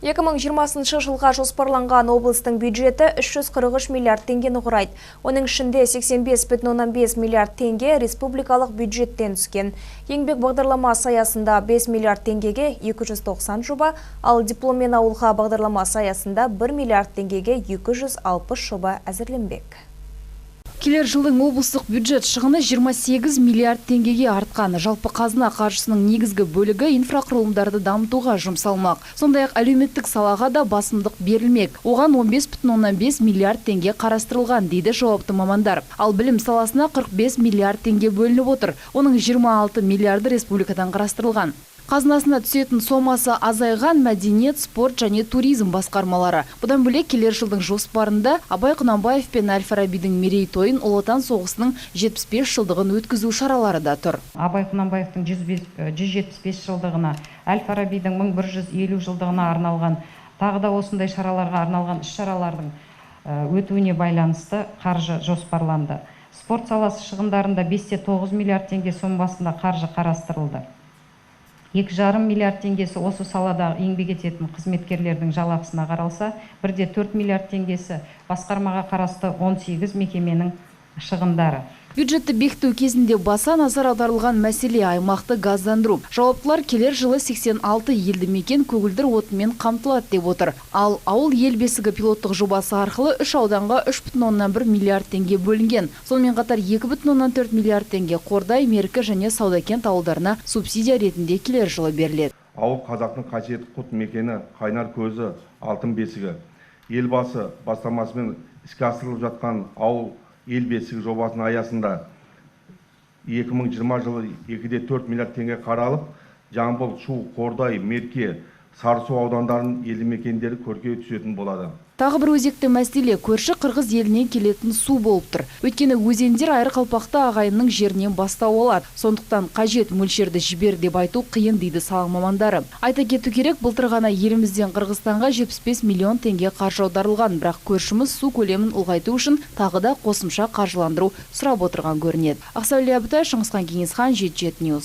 2020 жылға жоспарланған облыстың бюджеті 343 миллиард теңгені құрайды. Оның ішінде 85,5 миллиард теңге республикалық бюджеттен түскен. Еңбек бағдарламасы аясында 5 миллиард теңгеге 290 жоба, ал дипломмен ауылға бағдарламасы аясында 1 миллиард теңгеге 260 жоба әзірленбек. Келер жылдың облыстық бюджет шығыны 28 миллиард теңгеге артқан. Жалпы қазына қаржысының негізгі бөлігі инфрақұрылымдарды дамытуға жұмсалмақ. Сондай-ақ әлеуметтік салаға да басымдық берілмек. Оған 15,5 миллиард теңге қарастырылған, дейді жауапты мамандар. Ал білім саласына 45 миллиард теңге бөлініп отыр. Оның 26 миллиарды республикадан қарастырылған. Қазынасына түсетін сомасы азайған мәдениет, спорт және туризм басқармалары. Бұдан бөлек келер жылдың жоспарында Абай Құнанбаев пен Әл-Фарабидің мерейтойын Ұлы Отан соғысының 75 жылдығын өткізу шаралары да тұр. Абай Құнанбаевтың 175 жылдығына, Әл-Фарабидің 1150 жылдығына арналған, тағы да осындай шараларға арналған іс-шаралардың өтуіне байланысты қаржы жоспарланды. Спорт саласы шығындарында 5,9 миллиард теңге сомасында қаржы қарастырылды. 2,5 миллиард теңгесі осы салада еңбек ететін қызметкерлердің жалақысына қаралса, 1,4 миллиард теңгесі басқармаға қарасты 18 мекеменің шығындары. Бюджетті бекіту кезінде баса назар аударылған мәселе аймақты газдандыру. Жауаптылар келер жылы 86 елді мекен көгілдір отынмен қамтылады деп отыр. Ал ауыл ел бесігі пилоттық жобасы арқылы 3 ауданға 3,1 миллиард теңге бөлінген. Сонымен қатар 2,4 миллиард теңге Қордай, Меркі және Саудакент ауылдарына субсидия ретінде келер жылы беріледі. Ауыл қазақтың қасиетті құт мекені, қайнар көзі, алтын бесігі. Елбасы бастамасымен іске асырылып жатқан ауыл ел бесігі жобасының аясында 2020 жылы 2,4 миллиард теңге қаралып, Жамбыл, Шу, Қордай, Мерке, Сарысу аудандарының елді мекендері көркейе түсетін болады. Тағы бір өзекті мәселе көрші қырғыз елінен келетін су болып тұр. Өйткені өзендер айырқалпақты ағайынның жерінен бастау алады. Сондықтан қажет мөлшерді жібер деп айту қиын, дейді сала мамандары. Айта кету керек, былтыр ғана елімізден Қырғызстанға 75 миллион теңге қаржы аударылған, бірақ көршіміз су көлемін ұлғайту үшін тағы да қосымша қаржыландыру сұрап отырған көрінеді. Ақсәуле Абытай, Шыңғысхан Кеңесхан, 77 News.